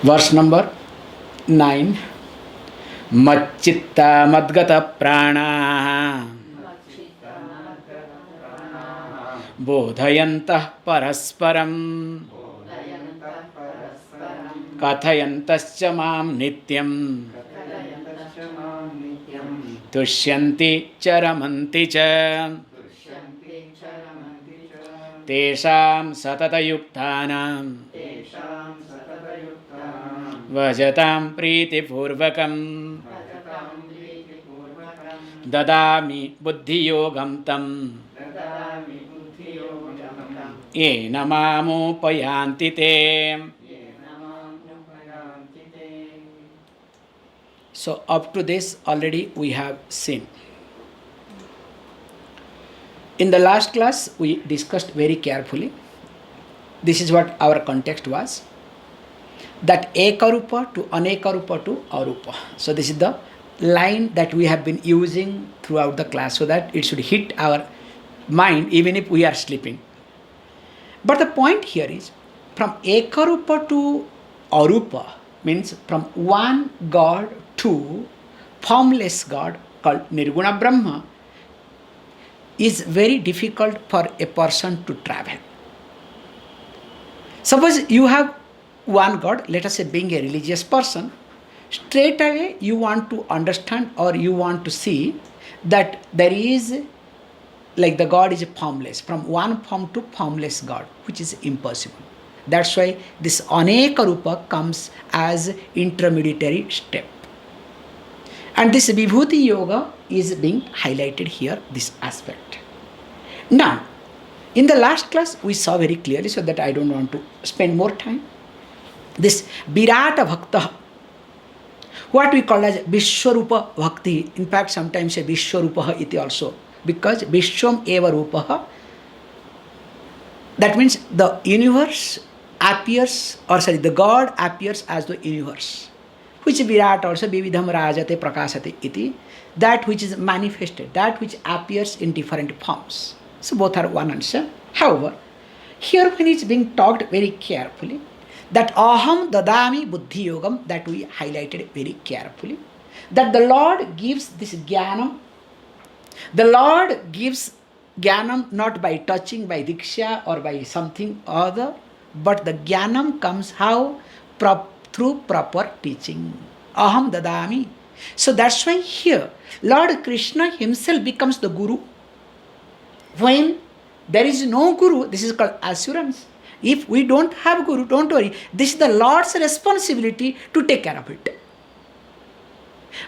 Verse number 9. Macchitta madgata prana bodhayantah parasparam kathayantascha mam nityam tushyanti charamanti cha tesham satatayuktanam vajatam pritipurvakam dadami buddhiyogam tam yena mamupayanti te. So up to this already we have seen. In the last class we discussed very carefully. This is what our context was. That ekarupa to anekarupa to arupa. So this is the line that we have been using throughout the class so that it should hit our mind even if we are sleeping. But the point here is from ekarupa to arupa means from one God to formless God called Nirguna Brahma is very difficult for a person to travel. Suppose you have one God, let us say being a religious person, straight away you want to understand or you want to see that there is, like the God is formless, from one form to formless God, which is impossible. That's why this Aneka Rupa comes as intermediary step. And this Vibhuti Yoga is being highlighted here, this aspect. Now, in the last class we saw very clearly, so that I don't want to spend more time. This Virata Bhakta, what we call as Vishwarupa Bhakti, in fact sometimes say Vishwarupaha iti also, because Vishwam eva Rupaha, that means the universe appears, or sorry, the God appears as the universe, which Virat also Vividham Rajate Prakasate iti, that which is manifested, that which appears in different forms. So both are one answer. However, here when it's being talked very carefully, that aham dadami buddhi yogam, that we highlighted very carefully, that the Lord gives this jnanam. The Lord gives jnanam not by touching, by diksha or by something other, but the jnanam comes how? Through proper teaching. Aham dadami. So that's why here Lord Krishna himself becomes the Guru. When there is no Guru, this is called assurance. If we don't have Guru, don't worry. This is the Lord's responsibility to take care of it.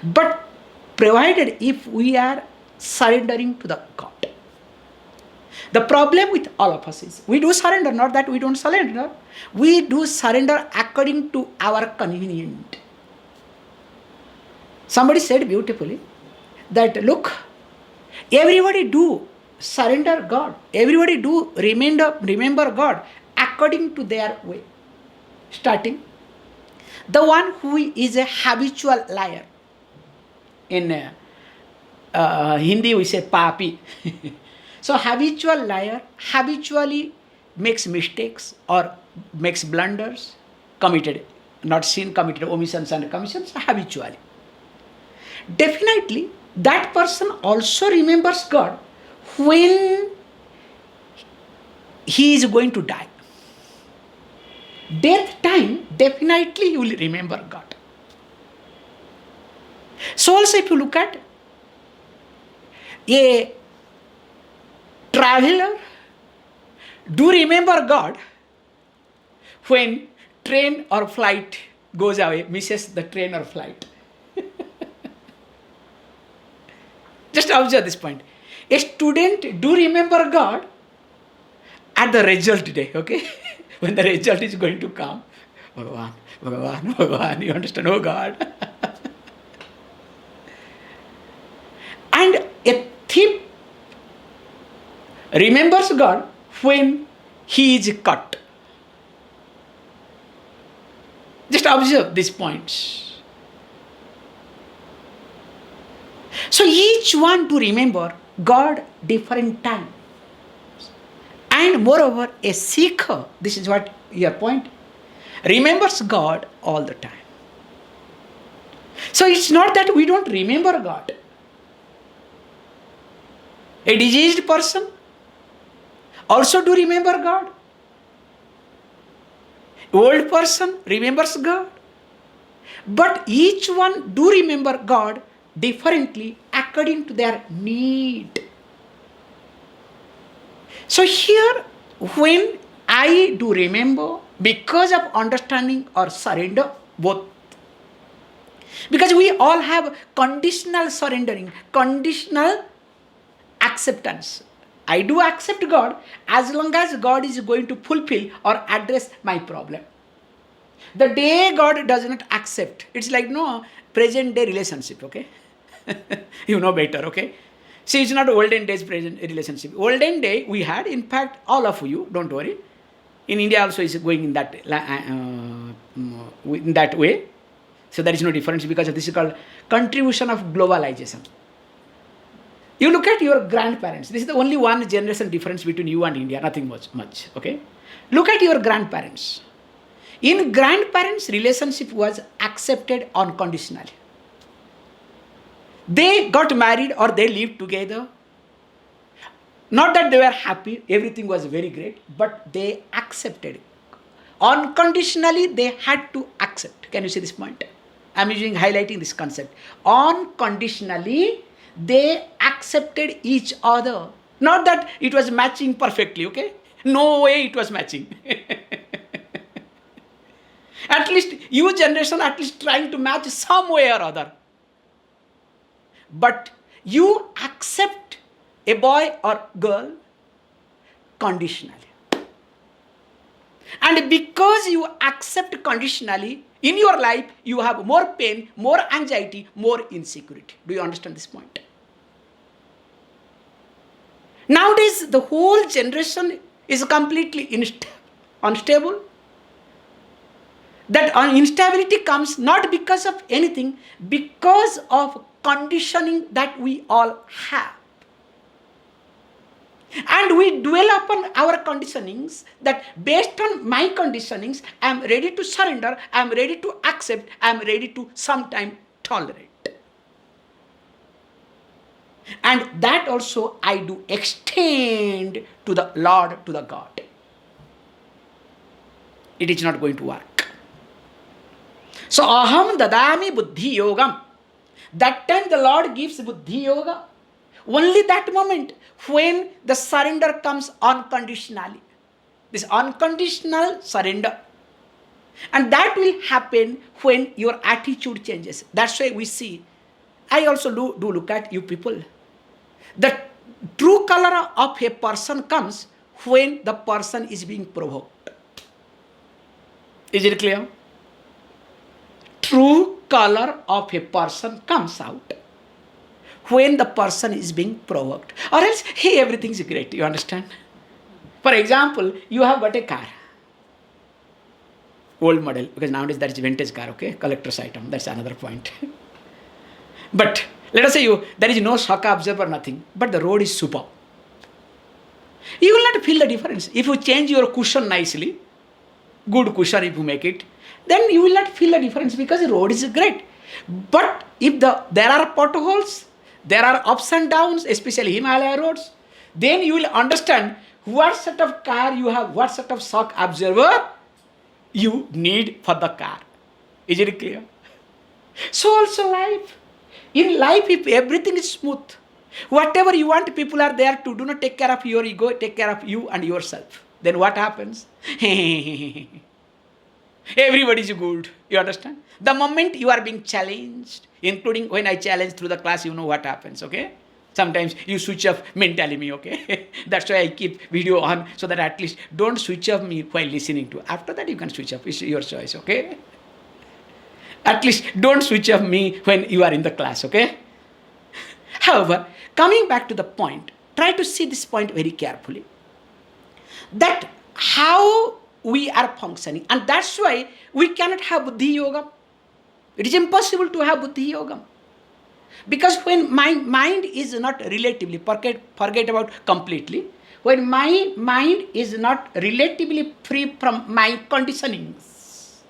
But provided if we are surrendering to the God. The problem with all of us is, we do surrender, not that we don't surrender. We do surrender according to our convenience. Somebody said beautifully that, look, everybody do surrender God. Everybody do remember God according to their way. Starting, the one who is a habitual liar. In Hindi we say papi. So habitual liar habitually makes mistakes or makes blunders, committed, not sin, committed omissions and commissions, habitually. Definitely that person also remembers God when he is going to die. Death time, definitely you will remember God. So also if you look at a traveler, do remember God when train or flight goes away, misses the train or flight. Just observe this point. A student do remember God at the result day, okay? When the result is going to come. Bhagavan, Bhagavan, Bhagavan, you understand? Oh God. And a thief remembers God when he is cut. Just observe these points. So each one to remember God different time. And moreover, a seeker, this is what your point, remembers God all the time. So it's not that we don't remember God. A diseased person also do remember God. Old person remembers God. But each one do remember God differently according to their need. So here, when I do remember, because of understanding or surrender, both. Because we all have conditional surrendering, conditional acceptance. I do accept God as long as God is going to fulfill or address my problem. The day God does not accept, it's like no present day relationship, okay? You know better, okay? See, it's not olden days present relationship. Olden day we had, in fact, all of you, don't worry. In India also is going in that way. So there is no difference because this is called contribution of globalization. You look at your grandparents. This is the only one generation difference between you and India, nothing much, okay? Look at your grandparents. In grandparents, relationship was accepted unconditionally. They got married or they lived together. Not that they were happy, everything was very great, but they accepted. Unconditionally, they had to accept. Can you see this point? I'm highlighting this concept. Unconditionally, they accepted each other. Not that it was matching perfectly, okay? No way it was matching. At least your generation at least trying to match some way or other. But you accept a boy or girl conditionally. And because you accept conditionally, in your life you have more pain, more anxiety, more insecurity. Do you understand this point? Nowadays, the whole generation is completely unstable. That instability comes not because of anything, because of conditioning that we all have. And we dwell upon our conditionings that based on my conditionings, I am ready to surrender, I am ready to accept, I am ready to sometime tolerate. And that also I do extend to the Lord, to the God. It is not going to work. So aham dadami buddhi yogam. That time the Lord gives buddhi yoga. Only that moment when the surrender comes unconditionally. This unconditional surrender. And that will happen when your attitude changes. That's why we see, I also do look at you people. The true color of a person comes when the person is being provoked. Is it clear? True color of a person comes out when the person is being provoked. Or else, hey, everything is great. You understand? For example, you have got a car. Old model, because nowadays that is vintage car, okay? Collector's item. That's another point. But let us say there is no shock absorber, nothing. But the road is superb. You will not feel the difference. If you change your cushion nicely, good cushion if you make it, then you will not feel the difference because the road is great. But if there are potholes, there are ups and downs, especially Himalaya roads, then you will understand what sort of car you have, what sort of shock absorber you need for the car. Is it clear? So also life. In life, if everything is smooth, whatever you want, people are there to do not take care of your ego, take care of you and yourself. Then what happens? Everybody is good. You understand? The moment you are being challenged, including when I challenge through the class, you know what happens, okay? Sometimes you switch off mentally me, okay? That's why I keep video on, so that at least don't switch off me while listening to. After that you can switch off. It's your choice, okay? At least don't switch off me when you are in the class, okay? However, coming back to the point, try to see this point very carefully. That how we are functioning. And that's why we cannot have buddhi yoga. It is impossible to have buddhi yoga. Because when my mind is not relatively, forget about completely, when my mind is not relatively free from my conditionings,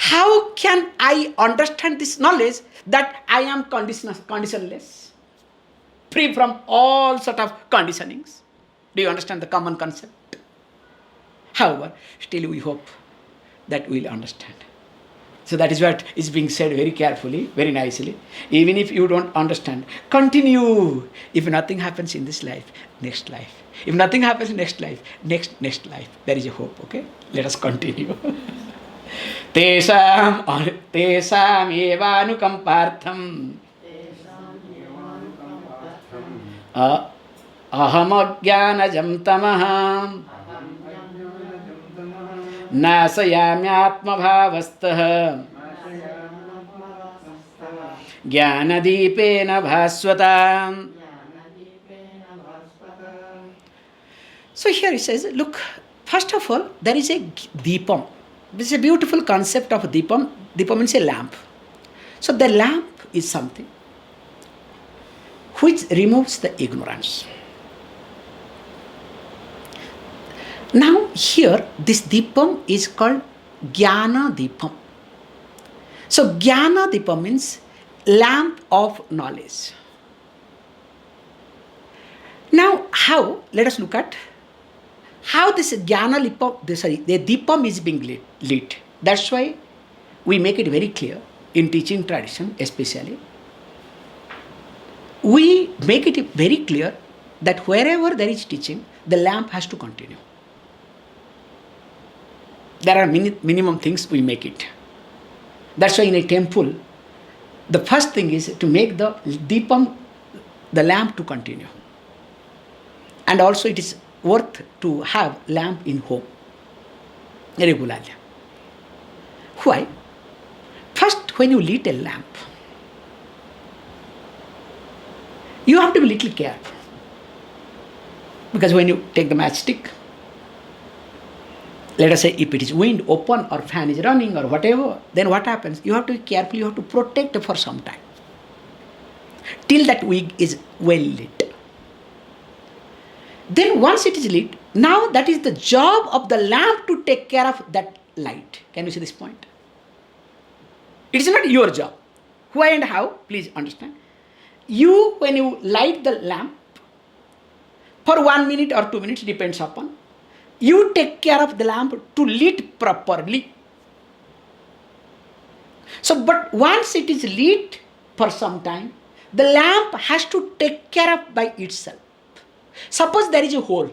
How can I understand this knowledge that I am conditionless, free from all sort of conditionings? Do you understand the common concept? However, still we hope that we will understand. So that is what is being said very carefully, very nicely. Even if you don't understand, continue. If nothing happens in this life, next life. If nothing happens in next life, next life. There is a hope, okay? Let us continue. Tesam evanukampartham ahamagyanajam tamaham नाशयाम्यात्मभावस्तः ज्ञानदीपेन भास्वताम्. So here he says, look, first of all, there is a deepam. This is a beautiful concept of deepam. Deepam means a lamp. So the lamp is something which removes the ignorance. Now here, this deepam is called Jnana Deepam. So Jnana Deepam means lamp of knowledge. Now how? Let us look at how this Jnana Deepam, the Deepam is being lit. That's why we make it very clear in teaching tradition especially. We make it very clear that wherever there is teaching, the lamp has to continue. There are minimum things we make it. That's why in a temple, the first thing is to make the deepam, the lamp to continue. And also it is worth to have lamp in home regularly. Why? First, when you lit a lamp, you have to be little careful. Because when you take the matchstick, let us say if it is wind open or fan is running or whatever, then what happens? You have to be careful, you have to protect it for some time. Till that wick is well lit. Then once it is lit, now that is the job of the lamp to take care of that light. Can you see this point? It is not your job. Why and how? Please understand. You, when you light the lamp, for 1 minute or 2 minutes, depends upon, you take care of the lamp to lit properly. So, but once it is lit for some time, the lamp has to take care of by itself. Suppose there is a hole,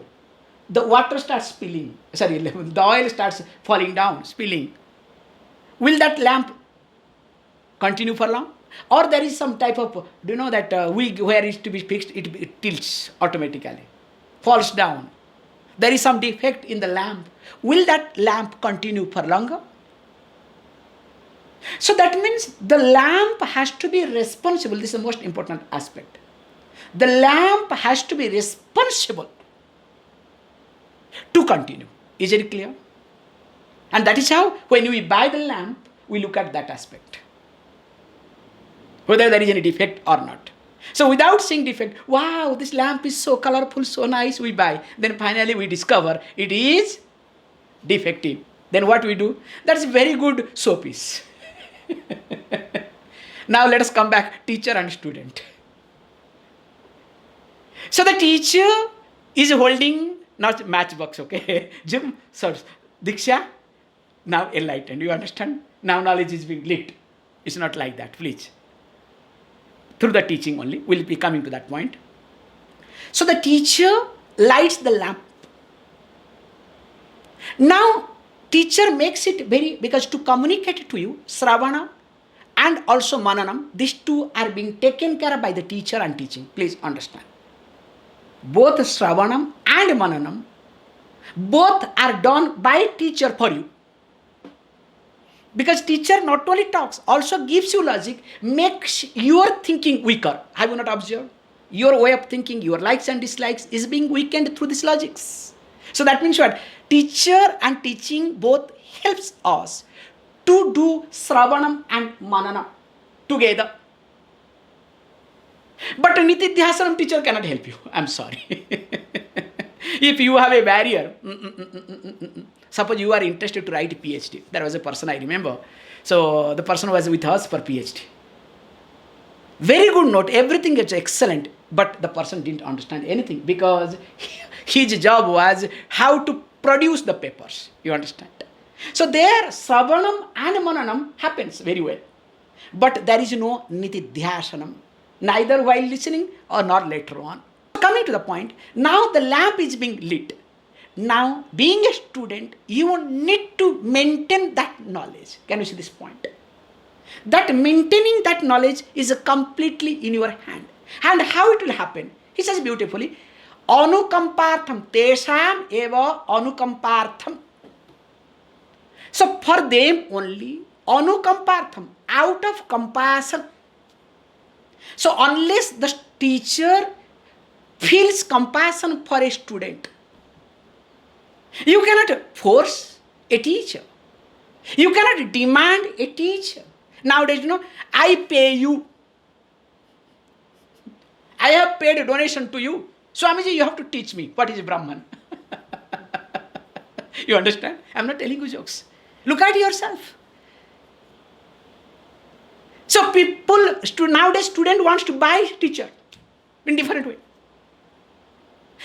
the water starts spilling, the oil starts falling down, spilling. Will that lamp continue for long? Or there is some type of, do you know that wig where it is to be fixed, it tilts automatically, falls down. There is some defect in the lamp. Will that lamp continue for longer? So that means the lamp has to be responsible. This is the most important aspect. The lamp has to be responsible to continue. Is it clear? And that is how when we buy the lamp, we look at that aspect. Whether there is any defect or not. So without seeing defect, wow, this lamp is so colorful, so nice, we buy. Then finally we discover it is defective. Then what we do? That's a very good showpiece. Now let us come back, teacher and student. So the teacher is holding, not matchbox, okay? Jim, so Diksha, now enlightened. You understand? Now knowledge is being lit. It's not like that, please. Through the teaching only, we'll be coming to that point. So the teacher lights the lamp. Now, teacher makes it very, because to communicate to you, Sravana and also Mananam, these two are being taken care of by the teacher and teaching. Please understand. Both Sravanam and Mananam, both are done by teacher for you. Because teacher not only talks, also gives you logic, makes your thinking weaker. Have you not observed? Your way of thinking, your likes and dislikes is being weakened through these logics. So that means what? Teacher and teaching both helps us to do Sravanam and Mananam together. But Nitidhyasanam teacher cannot help you. I'm sorry. If you have a barrier, suppose you are interested to write a PhD. There was a person I remember. So the person was with us for PhD. Very good note, everything is excellent, but the person didn't understand anything because his job was how to produce the papers. You understand? So there, Sravanam and Mananam happens very well. But there is no Nitidhyasanam, neither while listening or not later on. Coming to the point, now the lamp is being lit. Now, being a student, you need to maintain that knowledge. Can you see this point? That maintaining that knowledge is completely in your hand. And how it will happen? He says beautifully, Anukampartham, Tesham eva Anukampartham. So for them only, Anukampartham, out of compassion. So unless the teacher feels compassion for a student, you cannot force a teacher. You cannot demand a teacher. Nowadays, I pay you. I have paid a donation to you. Swamiji, you have to teach me what is Brahman. You understand? I am not telling you jokes. Look at yourself. So nowadays student wants to buy teacher in different way.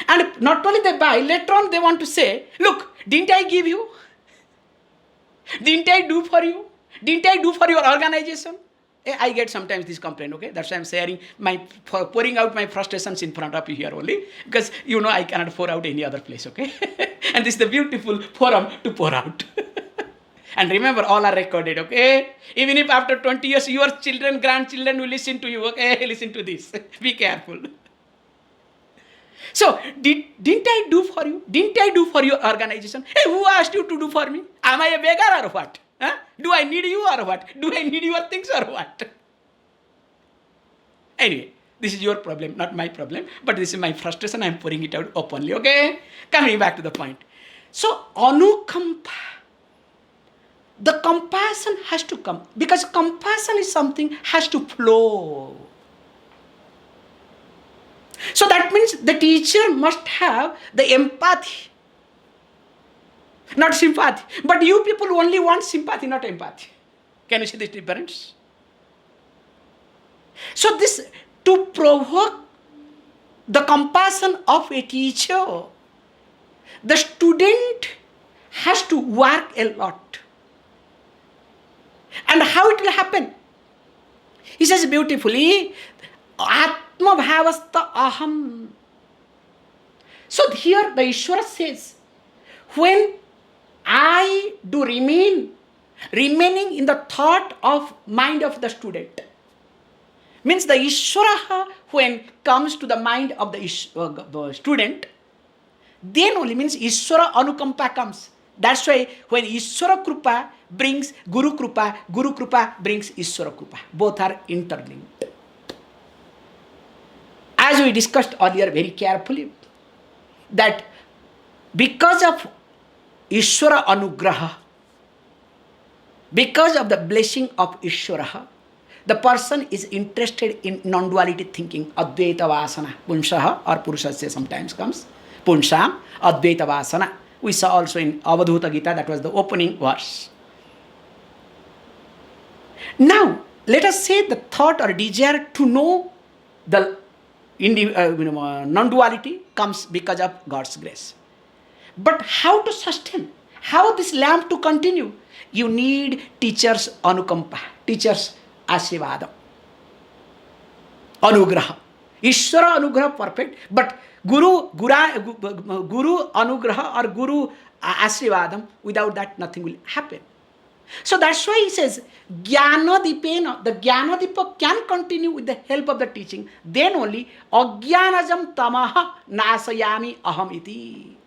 And not only they buy, later on they want to say, look, didn't I give you? Didn't I do for you? Didn't I do for your organization? I get sometimes this complaint, okay? That's why I'm sharing pouring out my frustrations in front of you here only. Because I cannot pour out any other place, okay? And this is the beautiful forum to pour out. And remember, all are recorded, okay? Even if after 20 years your children, grandchildren will listen to you, okay? Listen to this. Be careful. So, didn't I do for you? Didn't I do for your organization? Hey, who asked you to do for me? Am I a beggar or what? Huh? Do I need you or what? Do I need your things or what? Anyway, this is your problem, not my problem. But this is my frustration. I am pouring it out openly, okay? Coming back to the point. So, anukampa. The compassion has to come. Because compassion is something has to flow. So that means the teacher must have the empathy, not sympathy. But you people only want sympathy, not empathy. Can you see this difference? So this, to provoke the compassion of a teacher, the student has to work a lot. And how it will happen? He says beautifully, Atma bhavasta aham. So here the Ishvara says, when I do remaining in the thought of mind of the student, means the Ishvara when comes to the mind of the student, then only means Ishvara anukampa comes. That's why when Ishvara Krupa brings Guru Krupa brings Ishvara Krupa. Both are interlinked. As we discussed earlier very carefully, that because of Ishvara Anugraha, because of the blessing of Ishvara, the person is interested in non-duality thinking, Advaita Vasana, Punshaha or Purushasya sometimes comes, Punsham, Advaita Vasana. We saw also in Avadhuta Gita, that was the opening verse. Now, let us say the thought or desire to know the non-duality comes because of God's grace. But how to sustain? How this lamp to continue? You need teachers anukampa, teachers asivada, anugraha. Ishvara anugraha perfect, but Guru anugraha or Guru asivadam, without that nothing will happen. So that's why he says, Jnanadipena, the Jnanadipa can continue with the help of the teaching. Then only, Ajnanajam tamaha nasayami aham iti.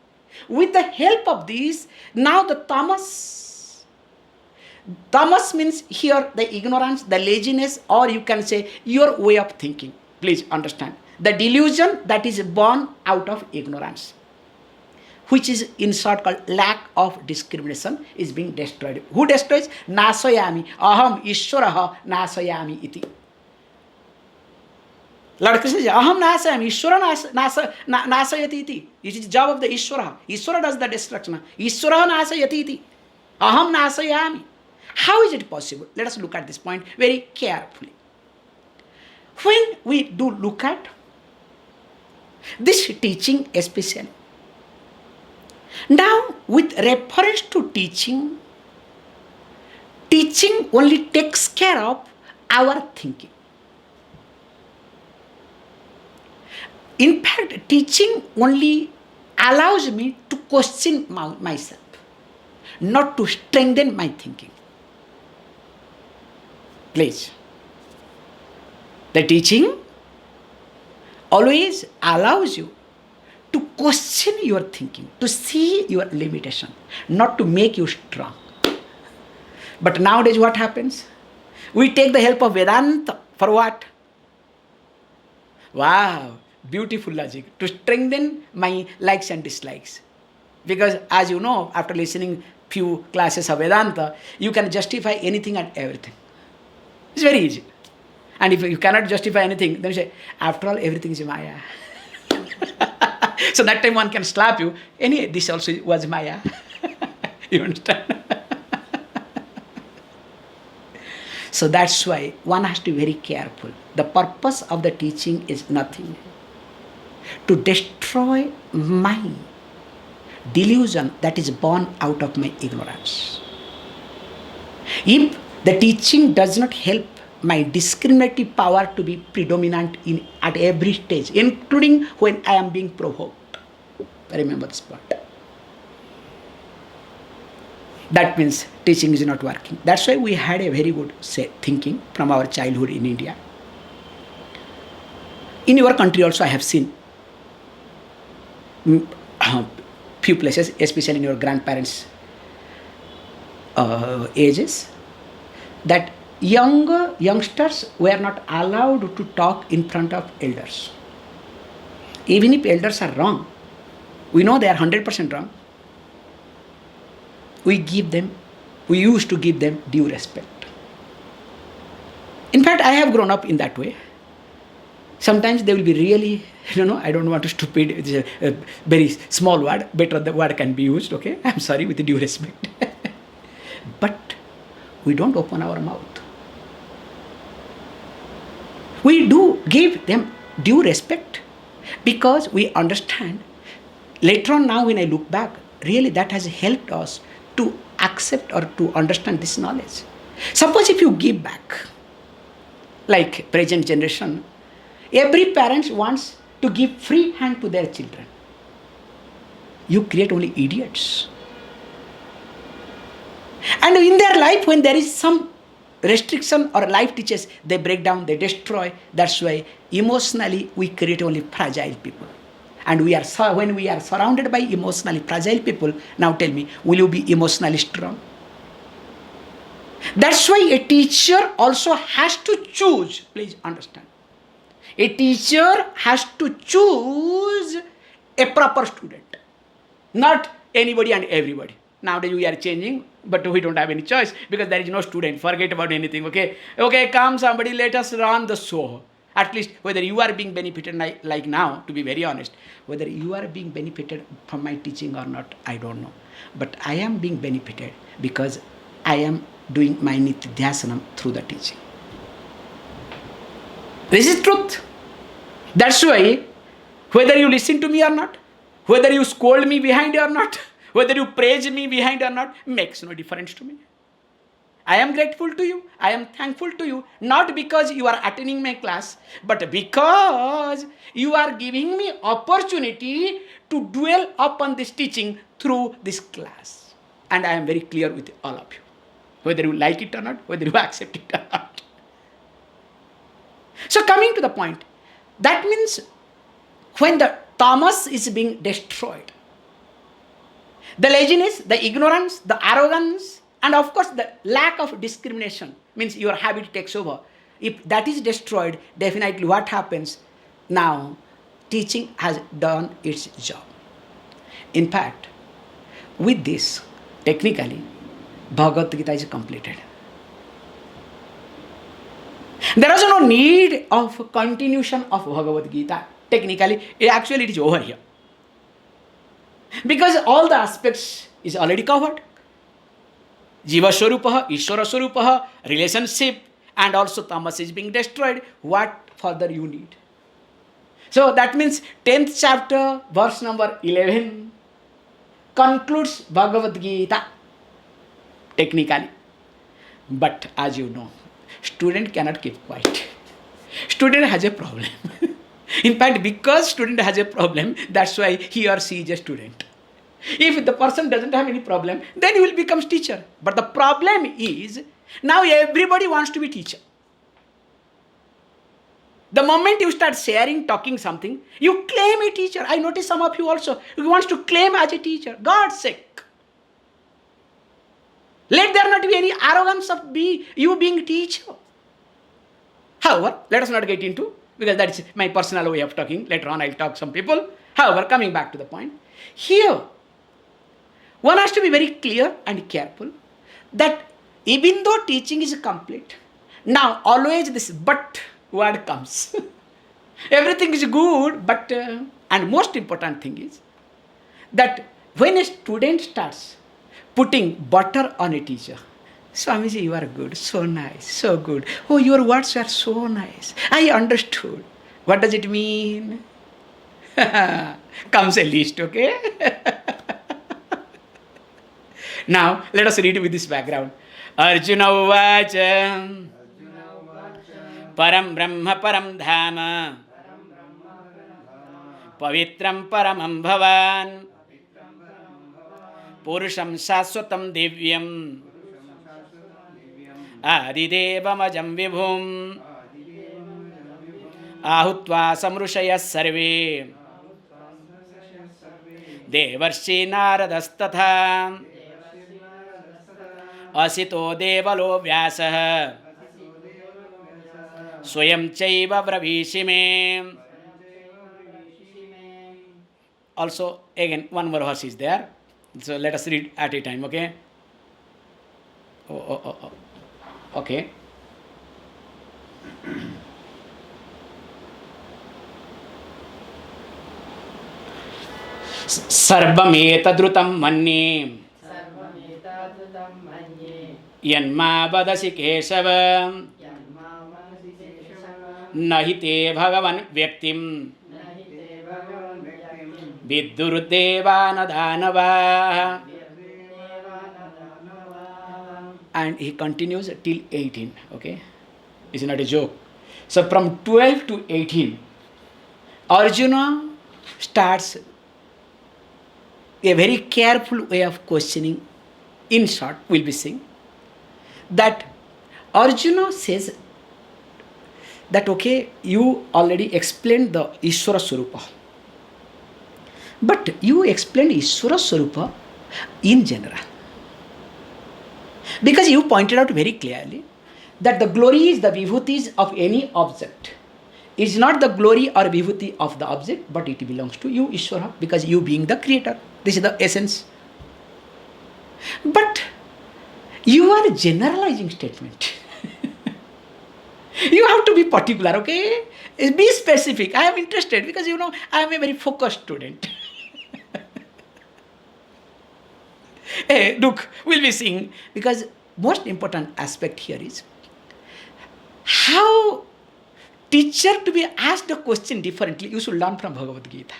With the help of this, now the tamas means here the ignorance, the laziness, or you can say your way of thinking. Please understand. The delusion that is born out of ignorance, which is in short called lack of discrimination, is being destroyed. Who destroys? Nasayami. Aham Ishvaraha nasayami iti. Lord Krishna says, Aham nasayam, Ishvara nasayati iti. It is the job of the Ishvara. Ishvara does the destruction. Ishvara nasayati iti. Aham nasayami. How is it possible? Let us look at this point very carefully. When we do look at this teaching especially, now with reference to teaching, teaching only takes care of our thinking. In fact, teaching only allows me to question myself, not to strengthen my thinking. Please. The teaching always allows you to question your thinking, to see your limitation, not to make you strong. But nowadays what happens? We take the help of Vedanta for what? Wow, beautiful logic. To strengthen my likes and dislikes. Because as you know, after listening few classes of Vedanta, you can justify anything and everything. It's very easy. And if you cannot justify anything, then you say, after all, everything is Maya. So that time one can slap you. Anyway, this also was Maya. You understand? So that's why one has to be very careful. The purpose of the teaching is nothing. To destroy my delusion that is born out of my ignorance. If the teaching does not help my discriminative power to be predominant at every stage, including when I am being provoked. Remember this part. That means teaching is not working. That's why we had a very good thinking from our childhood in India. In your country also I have seen few places, especially in your grandparents' ages, that youngsters were not allowed to talk in front of elders. Even if elders are wrong, we know they are 100% wrong. We used to give them due respect. In fact, I have grown up in that way. Sometimes they will be really, I don't want to stupid, it's a very small word, better the word can be used, okay? I'm sorry, with due respect. But we don't open our mouth. We do give them due respect because we understand. Later on now when I look back, really that has helped us to accept or to understand this knowledge. Suppose if you give back, like present generation, every parent wants to give free hand to their children. You create only idiots. And in their life, when there is some restriction or life teaches, they break down, they destroy. That's why emotionally we create only fragile people. And when we are surrounded by emotionally fragile people, now tell me, will you be emotionally strong? That's why a teacher also has to choose. Please understand. A teacher has to choose a proper student. Not anybody and everybody. Nowadays we are changing, but we don't have any choice because there is no student. Forget about anything, okay? Okay, come somebody, let us run the show. At least whether you are being benefited like now, to be very honest, whether you are being benefited from my teaching or not, I don't know. But I am being benefited because I am doing my nitidhyasanam through the teaching. This is truth. That's why whether you listen to me or not, whether you scold me behind or not, whether you praise me behind or not, makes no difference to me. I am grateful to you. I am thankful to you. Not because you are attending my class, but because you are giving me opportunity to dwell upon this teaching through this class. And I am very clear with all of you. Whether you like it or not, whether you accept it or not. So coming to the point, that means when the tamas is being destroyed, the laziness, the ignorance, the arrogance, and of course the lack of discrimination, means your habit takes over. If that is destroyed, definitely what happens? Now, teaching has done its job. In fact, with this, technically, Bhagavad Gita is completed. There is no need of continuation of Bhagavad Gita. Technically, actually it is over here. Because all the aspects is already covered. Jiva Swarupaha, Ishvara Swarupaha, relationship, and also tamas is being destroyed. What further you need? So that means 10th chapter, verse number 11 concludes Bhagavad Gita technically. But as you know, student cannot keep quiet. Student has a problem. In fact, because student has a problem, that's why he or she is a student. If the person doesn't have any problem, then he will become teacher. But the problem is, now everybody wants to be teacher. The moment you start sharing, talking something, you claim a teacher. I notice some of you also, who wants to claim as a teacher. God's sake. Let there not be any arrogance of you being teacher. However, let us not get into, because that is my personal way of talking. Later on, I'll talk some people. However, coming back to the point, here, one has to be very clear and careful that even though teaching is complete, now always this but word comes. Everything is good, but, and most important thing is that when a student starts putting butter on a teacher, Swamiji, you are good, so nice, so good. Oh, your words are so nice. I understood. What does it mean? Comes a list, okay? Now, let us read with this background. Arjuna Uvacha Param Brahma Param Dhama Pavitram Paramam Bhavan Purusham Saswatam Divyam Adidevam Vibhum Ahutva Samrushaya Sarve Devarshi Naradastatha Asito Devalo Vyasah Swayam Chaiva Vravishime. Also, again, one more verse is there. So let us read at a time, okay? Okay. Sarvametadrutam manye Yanma vadasi Kesava Nahite Bhagavan Vyaktim Viddurudevana Dhanava. And he continues till 18, okay? It's not a joke. So from 12 to 18, Arjuna starts a very careful way of questioning. In short, we'll be seeing that Arjuna says that, okay, you already explained the Ishvara Swarupa. But you explained Ishvara Swarupa in general. Because you pointed out very clearly that the glory is the vibhutis of any object. It's not the glory or vibhuti of the object, but it belongs to you, Ishvara, because you being the creator. This is the essence. But you are generalizing statement. You have to be particular, okay? Be specific. I am interested because, you know, I am a very focused student. Hey, look, we'll be seeing, because most important aspect here is how teacher to be asked a question differently. You should learn from Bhagavad Gita.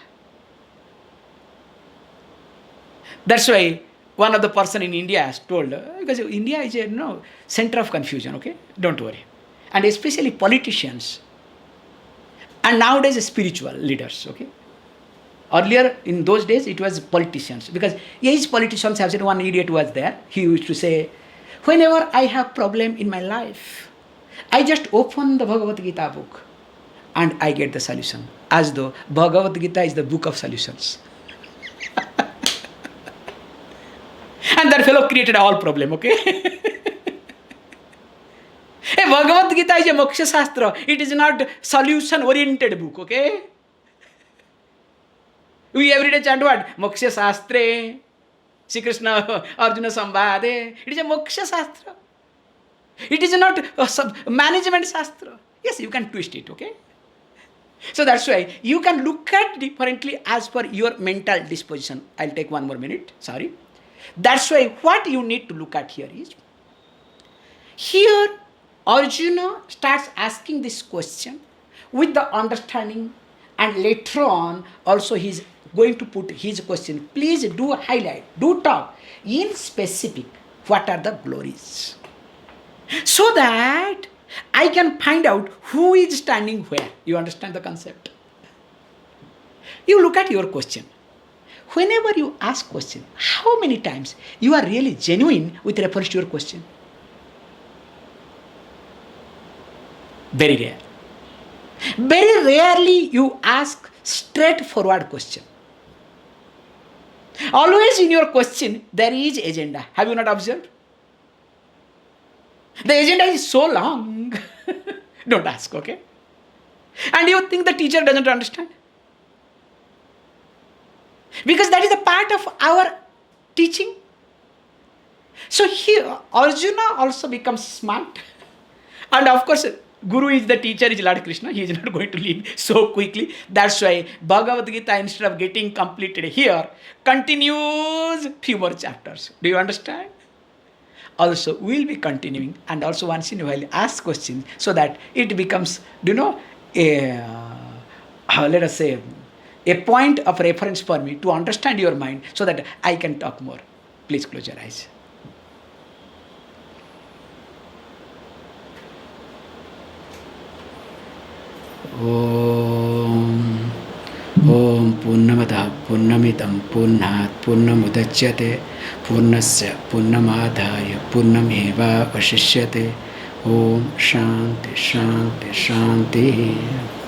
That's why one of the person in India has told, because India is a center of confusion, okay? Don't worry. And especially politicians. And nowadays spiritual leaders, okay? Earlier, in those days, it was politicians. Because each politicians have said, one idiot was there. He used to say, whenever I have problem in my life, I just open the Bhagavad Gita book and I get the solution. As though Bhagavad Gita is the book of solutions. And that fellow created all problem, okay? Hey, Bhagavad Gita is a moksha shastra. It is not solution-oriented book, okay? We every day chant what? Moksha Shastre, Shri Krishna Arjuna Samvade. It is a moksha shastra. It is not a management shastra. Yes, you can twist it, okay? So that's why you can look at differently as per your mental disposition. I'll take one more minute, sorry. That's why what you need to look at here is, here Arjuna starts asking this question with the understanding, and later on also he's going to put his question. Please do highlight, do talk in specific what are the glories, so that I can find out who is standing where. You understand the concept? You look at your question. Whenever you ask question, how many times you are really genuine with reference to your question? Very rare. Very rarely you ask straightforward question. Always in your question there is agenda. Have you not observed? The agenda is so long. Don't ask, okay? And you think the teacher doesn't understand? Because that is a part of our teaching. So here Arjuna also becomes smart. And of course, Guru is the teacher, is Lord Krishna. He is not going to leave so quickly. That's why Bhagavad Gita, instead of getting completed here, continues few more chapters. Do you understand? Also, we will be continuing, and also once in a while ask questions, so that it becomes, let us say, a point of reference for me to understand your mind, so that I can talk more. Please close your eyes. Om Purnamada Purnamidam Purnat Purnamudachyate Purnasya Purnamadhaya Purnameva Vashishyate. Om Shanti Shanti Shanti.